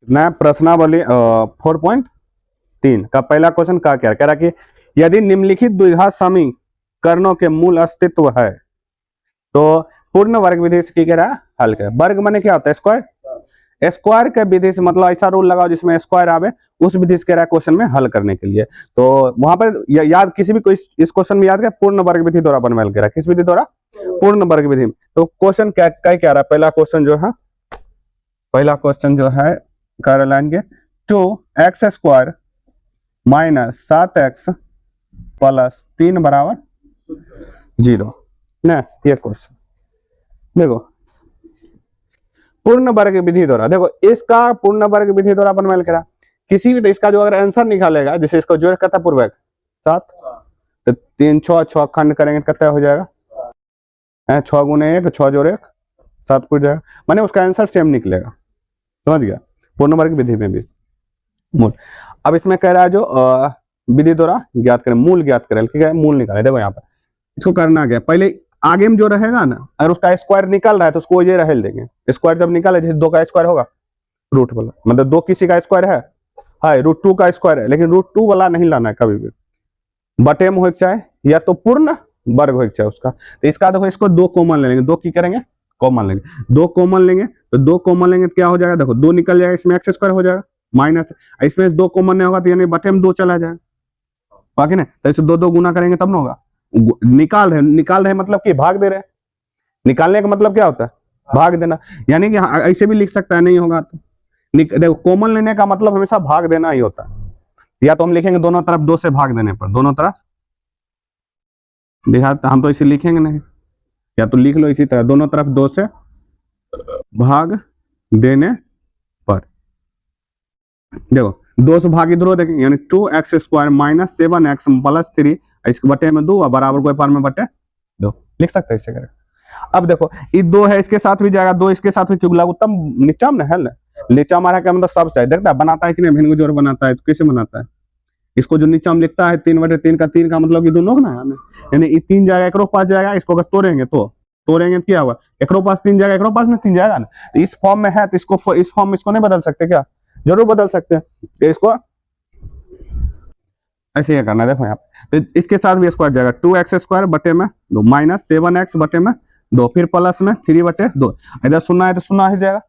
नया प्रश्नावली 4.3 का पहला क्वेश्चन क्या क्या कह रहा कि यदि निम्नलिखित द्विघात समीकरणों के मूल अस्तित्व है तो पूर्ण वर्ग विधि से क्या कह रहा है हल कर। वर्ग माने क्या होता है स्क्वायर। स्क्वायर के विधि से मतलब ऐसा रूल लगाओ जिसमें स्क्वायर आवे, उस विधि से कह रहा है क्वेश्चन में हल करने के लिए। तो वहां पर याद किसी भी कोई इस क्वेश्चन में याद कर पूर्ण वर्ग विधि द्वारा बनवाया कह रहा है। किस विधि द्वारा? पूर्ण वर्ग विधि। तो क्वेश्चन क्या क्या कह रहा है? पहला क्वेश्चन जो है कर लेंगे 2x² माइनस 7x प्लस 3 बराबर 0 ना। ये क्वेश्चन देखो पूर्ण वर्ग विधि द्वारा, देखो इसका पूर्ण वर्ग विधि द्वारा बनवाया करा किसी भी, तो इसका जो अगर आंसर निकालेगा, जैसे इसको जोड़ करता पूर्वक 7 तो 3 6 खंड करेंगे कितना हो जाएगा 6 गुने 1 6 जोड़ 1 7 पूछ जाएगा, माने उसका आंसर सेम निकलेगा। समझ गया? पूर्ण वर्ग विधि में भी मूल। अब इसमें कह रहा है जो विधि द्वारा ज्ञात करें, मूल ज्ञात करें, ठीक है मूल निकाले। देखो यहाँ पर इसको करना क्या, पहले आगे में जो रहेगा ना, अगर उसका स्क्वायर निकल रहा है तो उसको ये रह देंगे। स्क्वायर जब निकाले जैसे 2 का स्क्वायर होगा रूट वाला, मतलब 2 किसी का स्क्वायर है √2 का स्क्वायर है, लेकिन √2 वाला नहीं लाना है कभी भी। बटे में हो चाहे या तो पूर्ण वर्ग हो चाहे उसका। तो इसका देखो इसको 2 कॉमन ले लेंगे, 2 की करेंगे कॉमन लेंगे, 2 कॉमन लेंगे तो 2 कॉमन लेंगे तो क्या हो जाएगा, देखो 2 निकल जाएगा, इसमें x² हो जाएगा माइनस, इसमें 2 कॉमन नहीं होगा तो यानी बटे में 2 चला जाएगा, बाकी ना। तो इसे 2 गुना करेंगे तब ना होगा। निकाल रहे मतलब कि भाग दे रहे हैं। निकालने का मतलब क्या होता है? भाग देना। यानी कि ऐसे भी लिख सकता है, नहीं होगा तो देखो कॉमन लेने का मतलब हमेशा भाग देना ही होता है। या तो हम लिखेंगे दोनों तरफ 2 से भाग देने पर, दोनों तरफ देखा, हम तो इसे लिखेंगे नहीं, या तो लिख लो इसी तरह दोनों तरफ 2 से भाग देने पर। देखो 2 से भाग इधर देखेंगे यानी 2x² माइनस 7x प्लस 3, इसके बटे में 2 और बराबर कोई पार में बटे 2 लिख सकते हैं इसे करें। अब देखो ये 2 है, इसके साथ भी जाएगा, 2 इसके साथ भी चुगला उत्तम नीचा में है ना, नीचा हमारा क्या मतलब सब से देखता है बनाता है कि नहीं, भिन्न जोड़ बनाता है तो कैसे बनाता है। इसको जो नीचा में लिखता है 3/3 का 3 का मतलब ये दोनों ना है, यानी ये 3 जाएगा एकरो पास जाएगा, इसको अगर तोड़ेंगे तो क्या हुआ, एकरो पास 3 जाएगा एकरो पास में 3 जाएगा ना। तो इस फॉर्म में है तो इसको इस फॉर्म में इसको नहीं बदल सकते क्या? जरूर बदल सकते हैं। तो इसको ऐसे ही करना है। देखो यहाँ तो इसके साथ भी स्क्वायर जाएगा 2x² बटे में 2 माइनस 7x बटे में 2 फिर प्लस में 3/2, इधर सुना है तो सुना ही जाएगा।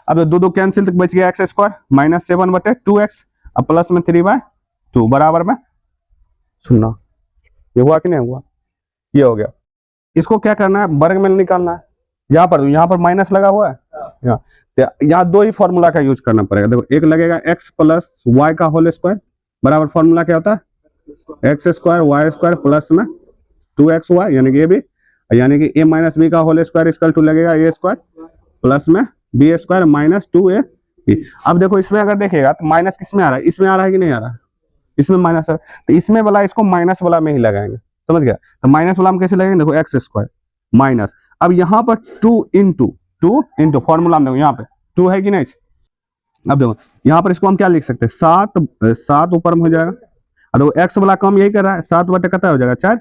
अब 2 कैंसिल तक बच गया x² माइनस 7/2x अब प्लस में 3/2 बराबर में 0। ये हुआ कि नहीं हुआ? ये हो गया। इसको क्या करना है, वर्ग में निकालना है। यहाँ पर माइनस लगा हुआ है, यहाँ 2 ही फॉर्मूला का यूज करना पड़ेगा। देखो एक लगेगा x प्लस y का होल स्क्वायर बराबर फॉर्मूला क्या होता है x² y² प्लस में 2xy, यानी कि ये भी, यानी कि a माइनस b का होल स्क्वायर इक्वल टू लगेगा a² प्लस में b² माइनस 2ab। अब देखो इसमें अगर देखेगा तो माइनस किसमें आ रहा है, इसमें आ रहा है कि नहीं आ रहा है, इसमें माइनस है, तो इसमें वाला इसको माइनस वाला में ही लगाएंगे। समझ गया? तो माइनस वाला हम कैसे लगाएंगे, देखो x² माइनस, अब यहाँ पर 2 इंटू फॉर्मूला में देखो यहाँ पे 2 है कि नहीं। अब देखो यहाँ पर इसको हम क्या लिख सकते हैं, 7 ऊपर में हो जाएगा, देखो x वाला काम यही कर रहा है, 7 बटे कितना हो जाएगा 4,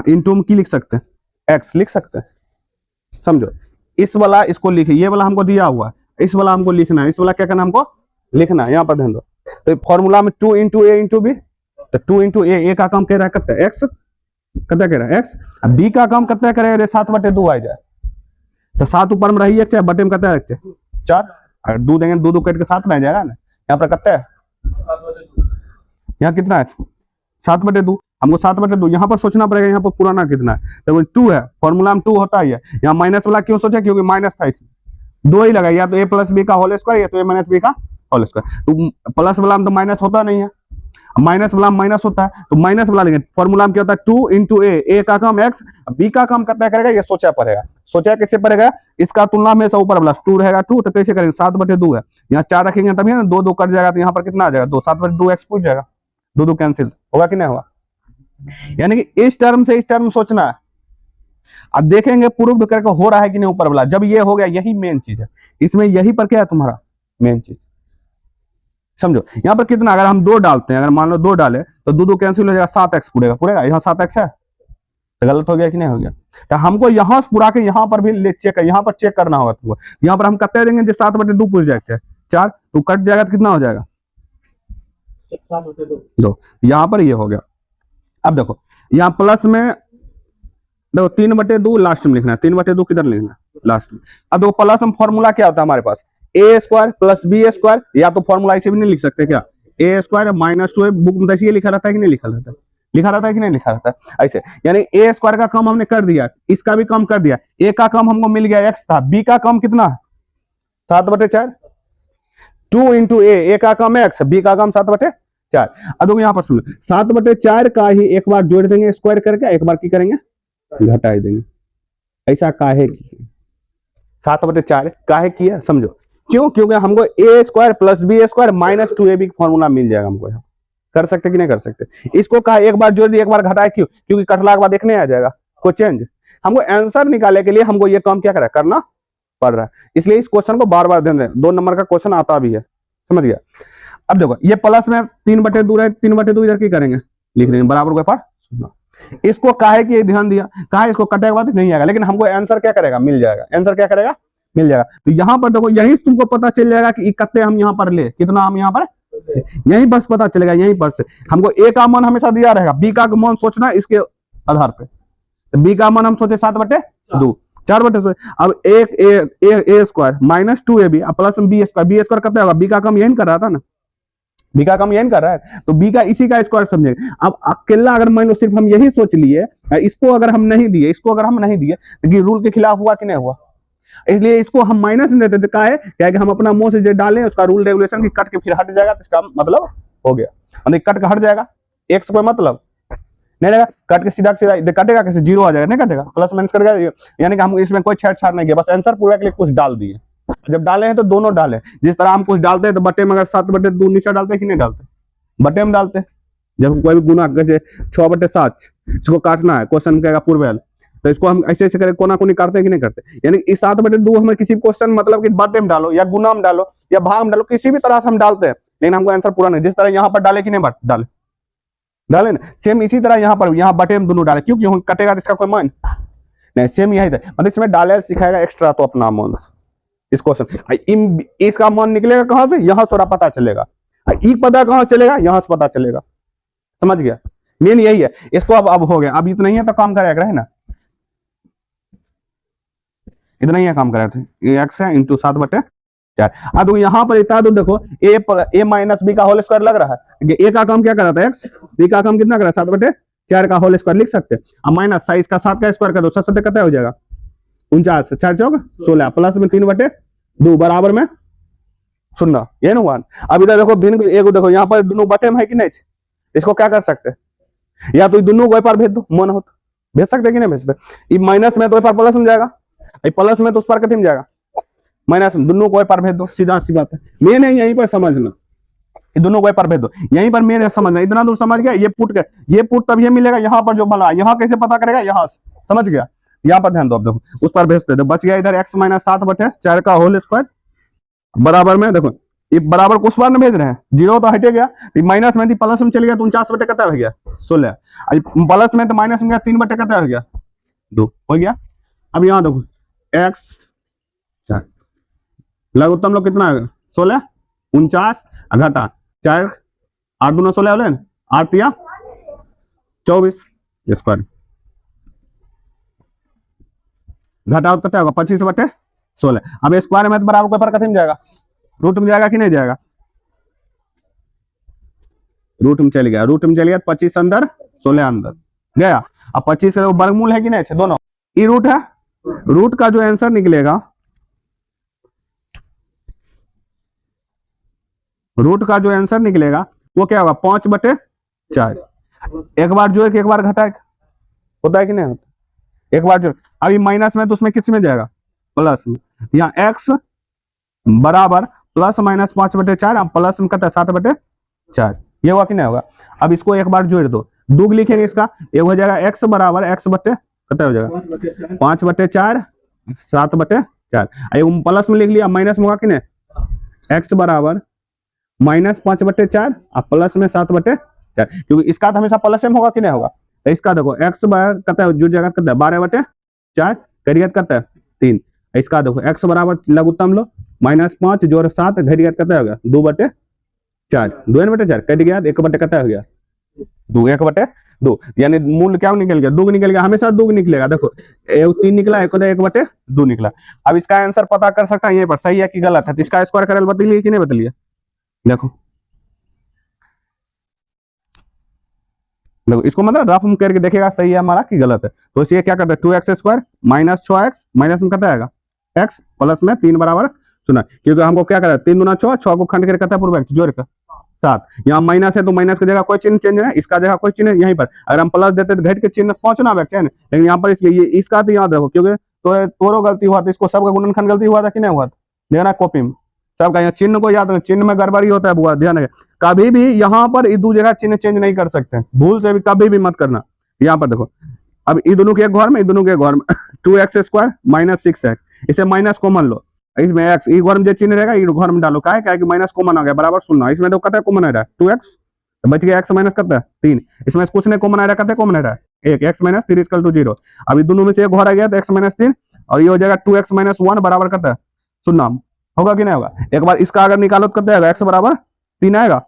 इंटू में की लिख सकते हैं x लिख सकते हैं। समझो इस वाला इसको लिखे, ये वाला हमको दिया हुआ है, इस वाला हमको लिखना है, इस वाला क्या करना हमको लिखना है, यहाँ पर ध्यान दो। तो फॉर्मूला में 2 इंटू a इंटू बी, तो 2 इंटू ए का काम कह रहा है कितना x, कितना कह रहा है x, अब b का काम कितना करेगा 7/2 आ जाए, तो 7 ऊपर में रही है बटे में कितना रखते 4, अगर 2 देंगे 2 कट के 7 में आ जाएगा ना। यहाँ पर कितना है, यहाँ कितना है 7/2, हमको 7/2 यहाँ पर सोचना पड़ेगा, यहाँ पर पुराना कितना है, तो 2 है, फॉर्मूला में 2 होता ही है। यहाँ माइनस वाला क्यों सोचा, क्योंकि माइनस था, इसमें 2 ही लगा, या तो a प्लस बी का होल स्क्वायर या तो a माइनस बी का होल स्क्वायर। तो प्लस वाला में तो माइनस होता नहीं है, माइनस वाला माइनस होता है, तो माइनस वाला लेंगे। फॉर्मूला में क्या होता है 2 इंटू ए का काम x, बी का काम कितना करेगा ये सोचा पड़ेगा। सोचा कैसे पड़ेगा, इसका तुलना में से ऊपर प्लस 2 रहेगा 2, तो कैसे करेंगे 7/2 है, यहाँ 4 रखेंगे तभी ना 2 कट जाएगा, तो यहाँ पर कितना आ जाएगा 2, 7/2x पूछ जाएगा, 2 कैंसिल होगा कि नहीं होगा। यानी कि इस टर्म से इस टर्म सोचना है। अब देखेंगे प्रूव करके हो रहा है कि नहीं ऊपर वाला, जब ये हो गया यही मेन चीज है, इसमें यही पर क्या है तुम्हारा मेन चीज। समझो यहाँ पर कितना, अगर हम 2 डालते हैं, अगर मान लो 2 डाले तो 2 कैंसिल हो जाएगा, 7x पूरेगा, यहाँ 7x है, तो गलत हो गया कि नहीं हो गया। तो हमको यहाँ पूरा के यहाँ पर भी चेक, यहाँ पर चेक करना होगा तुमको। यहाँ पर हम कितने देंगे जो 7/2 पूछ जाए, 4, तो कट जाएगा तो कितना हो जाएगा 2, यहाँ पर ये हो गया। अब देखो यहाँ प्लस में देखो 3/2 लास्ट में लिखना है, 3/2 किधर लिखना है लास्ट में। अब देखो प्लस में फॉर्मूला क्या होता है हमारे पास, ए स्क्वायर प्लस बी स्क्वायर, या तो फॉर्मूला ऐसे भी नहीं लिख सकते क्या, ए स्क्वायर माइनस 2 बुक में ये लिखा रहता है कि नहीं लिखा रहता है, लिखा रहता है कि नहीं लिखा रहता है ऐसे। यानी ए स्क्वायर का कम हमने कर दिया, इसका भी कम कर दिया, ए का कम हमको मिल गया एक्स था, बी का कम कितना 7/4, 2 इंटू ए का कम एक्स, बी का कम 7/4। अब देखो यहाँ पर सुनो 7/4 का ही एक बार जोड़ देंगे स्क्वायर करके, एक बार की करेंगे घटाई देंगे। ऐसा काहे 7/4 काहे किया समझो, क्यों, क्योंकि हमको A square plus B square minus 2ab formula मिल जाएगा हमको। यहाँ कर सकते कि नहीं कर सकते, इसको कहा एक बार जोड़ दिया एक बार घटाए, क्यों, क्योंकि कटला के बाद देखने आ जाएगा कोई चेंज। हमको आंसर निकालने के लिए हमको ये काम क्या करना पड़ रहा है, इसलिए इस क्वेश्चन को बार बार देना है, 2 नंबर का क्वेश्चन आता भी है, समझ गया। अब देखो ये प्लस में 3/2 है, 3/2 इधर की करेंगे लिख देंगे बराबर के पास। इसको काहे कि ध्यान दिया, काहे इसको कटे के बाद नहीं आएगा, लेकिन हमको आंसर क्या करेगा मिल जाएगा, आंसर क्या करेगा मिल जाएगा। तो यहाँ पर देखो यही तुमको पता चल जाएगा कि कितने हम यहाँ पर ले, कितना हम यहाँ पर, यही बस पता चलेगा, यहीं पर से हमको ए का मान हमेशा दिया रहेगा, बी का मान सोचना इसके आधार पे, तो बी का मान हम सोचे 7/2, 4/2। अब एक A square minus 2ab plus B square कितना होगा, बी का कम यही कर रहा था ना, बी का कम यही कर रहा है, तो बी का इसी का स्क्वायर समझेंगे। अब अकेला अगर मान लो सिर्फ हम यही सोच लिए, इसको अगर हम नहीं दिए, इसको अगर हम नहीं दिए तो रूल के खिलाफ हुआ कि नहीं हुआ, इसलिए इसको हम माइनस नहीं देते, क्या है क्या कि हम अपना मुंह से जो डालें उसका रूल रेगुलेशन की कट के फिर हट जाएगा, तो इसका मतलब हो गया, मतलब कट का हट जाएगा, एक्स कोई मतलब नहीं रहेगा, कट के सीधा कटेगा कैसे, 0 आ जाएगा, नहीं कटेगा, प्लस माइनस कटेगा, यानी कि हम इसमें कोई छेड़छाड़ नहीं किया, बस आंसर पूरा के लिए कुछ डाल दिए। जब डाले हैं तो दोनों डाले, जिस तरह हम कुछ डालते हैं तो बटे में अगर 7/2 नीचे डालते हैं कि नहीं डालते, बटे में डालते, जब कोई भी गुना जैसे 6/7 इसको काटना है, क्वेश्चन कहेगा पूर्वेल, तो इसको हम ऐसे ऐसे करके कोना कोनी काटते हैं कि नहीं करते, यानी इस 7/2 हमें किसी क्वेश्चन मतलब कि बटे में डालो या गुना में डालो या भाग में डालो, किसी भी तरह से हम डालते हैं, लेकिन हमको आंसर पूरा नहीं, जिस तरह यहाँ पर डाले कि नहीं डाले ना, सेम इसी तरह यहाँ पर यहाँ बटे में दोनों डाले, क्योंकि कटेगा तो इसका कोई मान नहीं, सेम यही था, मतलब इसमें डाले सिखाएगा एक्स्ट्रा तो अपना मान, इस क्वेश्चन इसका मान निकलेगा कहां से, यहां से थोड़ा पता चलेगा, ई पता कहां चलेगा, यहां से पता चलेगा, समझ गया, मेन यही है। इसको अब हो गया, अब इतना ही है तो काम करेगा, है ना, इतना ही है काम करेगा, एक्स है इंटू 7/4। अब यहाँ पर इतना तो देखो ए माइनस बी का होल स्क्वायर लग रहा है, ए का काम क्या कर रहा था एक्स, बी का काम कितना कर रहा है 7/4 का होल स्क्वायर लिख सकते हैं, अब माइनस साइज का 7 का स्क्वायर कर दो, 7 7 कितना हो जाएगा 49, 4 चौक 16 प्लस में 3/2 बराबर में 0, ये ना 1। अब इधर देखो भिन्न एक देखो यहाँ पर दोनों बटे में है कि नहीं, इसको क्या कर सकते हैं, या तो दोनों को पार भेज दो, मन हो तो भेज सकते कि नहीं भेज सकते, माइनस में तो पार प्लस में जाएगा, प्लस में तो उस पार कथी में जाएगा माइनस में, दोनों को पार भेज दो, सीधा सी बात है, मेन है यहीं पर समझना, दोनों को पार भेज दो, यहीं पर मेन है समझना, इतना दूर समझ गया, ये पुट तब ये मिलेगा यहाँ पर जो बना, यहाँ कैसे पता करेगा, यहाँ समझ गया, यहाँ पर ध्यान दो, अब देखो उस पर भेजते, बच गया इधर x माइनस 7/4 का होल स्क्वायर बराबर में, देखो ये बराबर को उस बार में भेज रहे हैं, 0 तो हटे गया, माइनस में थी प्लस में चले गया तो 49 कितना हो गया 16, प्लस में तो माइनस में गया 3 कितना हो गया 2 हो गया। अब यहाँ देखो x लघुत्तम लोग कितना है 16, 49 घटा 4, 8 दूना 16 हो 8 या 24 स्क्वायर, घटाओ कितना होगा 25/16। अब स्क्वायर में तो बराबर के पर कथी में जाएगा, रूट में जाएगा कि नहीं जाएगा, रूट में चल गया, रूट में चल गया 25 अंदर 16 अंदर गया, अब 25 वर्गमूल है कि नहीं दोनों, ये रूट है, रूट का जो आंसर निकलेगा, रूट का जो आंसर निकलेगा वो क्या होगा 5/4, एक बार जोड़ के एक बार घटा होता है कि नहीं होता, एक बार जोड़, अभी माइनस में तो उसमें किस में जाएगा प्लस में, यहाँ x बराबर प्लस माइनस 5/4 प्लस में कितना 7/4, ये हुआ कि नहीं होगा। अब इसको एक बार जोड़ दो, दुग लिखेंगे इसका, ये हो जाएगा x बराबर x बटे कितना हो जाएगा 5/4 7/4, प्लस में लिख लिया, माइनस में होगा कि नहीं x बराबर माइनस 5/4 प्लस में 7/4, क्योंकि इसका तो हमेशा प्लस में होगा कि नहीं होगा, तो इसका देखो x कितना जो जगह कितना 12/4 करियर कितना 3, इसका देखो x बराबर लघुत्तम लो -5 जोड़ 7 घट गया कितना हो गया 2/4 2/4 कट गया 1/4 कितना हो गया 2 1/2 यानी मूल क्या निकल गया 2 निकल गया, हमेशा 2 निकलेगा। देखो 3 निकला 1/2 निकला। अब इसका आंसर पता कर सकता है यहीं पर सही है कि गलत है, तो इसका स्क्वायर करल बतलिए कि नहीं बतलिए। देखो देखो इसको मतलब रफ करके देखेगा सही है हमारा कि गलत है। तो इसे क्या करते हैं 2x² माइनस 6x माइनस में कितना आएगा x प्लस में 3 बराबर 0, क्योंकि हमको क्या करना है 3 दूना 6 6 को खंड करके कितना पूर्व जोड़ कर 7। यहाँ माइनस है तो माइनस की जगह कोई चिन्ह चेंज है, इसका जगह कोई चिन्ह यहीं पर। अगर हम प्लस देते तो घट के चिन्ह पहुंचना बैठे हैं, लेकिन यहाँ पर इसलिए इसका तो याद रखो, क्योंकि तो तोरो गलती हुआ तो इसको सबका गुणनखंड गलती हुआ था कि नहीं हुआ था, देखना कॉपी में सबका। यहाँ चिन्ह को याद रखो, चिन्ह में गड़बड़ी होता है बुआ, ध्यान रखें। कभी भी यहाँ पर दो जगह चिन्ह चेंज नहीं कर सकते, भूल से भी कभी भी मत करना। यहाँ पर देखो अब ये दोनों के एक घर में, दोनों के घर में 2x² माइनस 6x, इसे माइनस कॉमन लो, इसमें x ई घर में जो चिन्ह रहेगा ये घर में डालो, क्या है कि माइनस कॉमन आ गया बराबर 0। इसमें तो कत कॉमन आ रहा है 2x, तो बच गया x माइनस कत 3, इसमें कुछ नहीं कॉमन आ रहा है, कत कॉमन आ रहा है 1, x माइनस 3 इक्वल टू 0। अभी दोनों में से एक घर आ गया तो x माइनस 3 और ये हो जाएगा 2x माइनस 1 बराबर कत 0, होगा कि नहीं होगा। एक बार इसका अगर निकालो तो कत आएगा x बराबर 3 आएगा,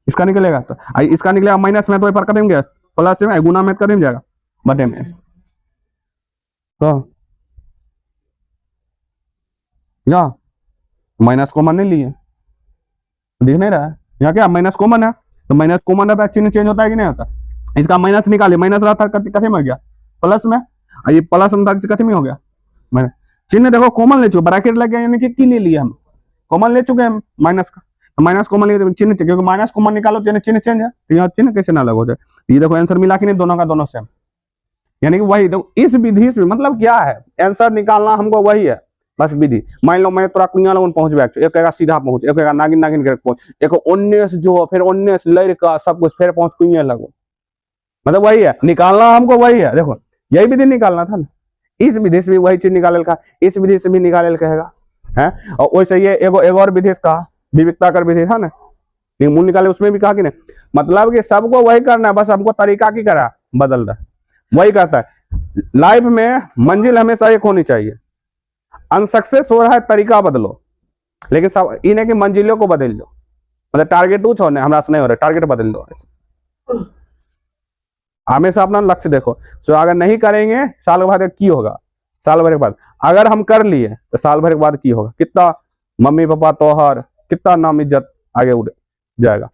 इसका निकलेगा तो इसका निकलेगा माइनस में तो पर कर देंगे प्लस में गुना में कर जाएगा बटे में, तो या माइनस कॉमन नहीं लिए दिख नहीं रहा है यहाँ क्या माइनस कॉमन है, तो माइनस कॉमन रहता है चिन्ह चेंज होता है कि नहीं होता। इसका माइनस निकाले, माइनस रहा था कथे में हो गया प्लस में, और ये प्लस में था कथे में हो गया मैंने चिन्ह देखो कॉमन ले चुके, ब्रैकेट लग गया यानी कि ले लिया हम कॉमन ले चुके हैं माइनस का, तो माइनस कॉमन लिए चिन्ह, क्योंकि माइनस कॉमन निकालो तो चिन्ह चेंज है, तो यहाँ चिन्ह कैसे ना लग हो जाए। ये देखो आंसर मिला कि नहीं, दोनों का दोनों सेम, यानी कि वही देखो इस विधि से मतलब क्या है आंसर निकालना हमको वही है बस विधि। मान लो मैं तोरा कुइया लगन पहुंच बैठ, एक कहेगा सीधा पहुंच, एक कहेगा नागिन नागिन करके पहुंच, एक 19 जो फिर 19 लड़का सब कुछ फिर पहुंच कुइया लगो, मतलब वही है निकालना हमको वही है। देखो यही विधि निकालना था ना, इस विधि से भी वही चीज निकाले का, इस विधि से भी निकाले कहेगा है। और वैसे ये एगो और विधि कहा विविधता कर विधि था ना, लेकिन मूल निकाले उसमें भी कहा कि नहीं, मतलब कि सबको वही करना है, बस हमको तरीका की करा बदल रहा वही करता है। लाइफ में मंजिल हमेशा एक होनी चाहिए, अनसक्सेस हो रहा है तरीका बदलो, लेकिन सब इन्हें की मंजिलों को बदल लो, मतलब टारगेट टू छोड़ने हमरा से नहीं हो रहा, टारगेट बदल लो। हमेशा अपना लक्ष्य देखो, तो अगर नहीं करेंगे साल भर की होगा, साल भर के बाद अगर हम कर लिए तो साल भर के बाद की होगा, कितना मम्मी पापा तोहर कितना नाम इज्जत आगे उड़ जाएगा।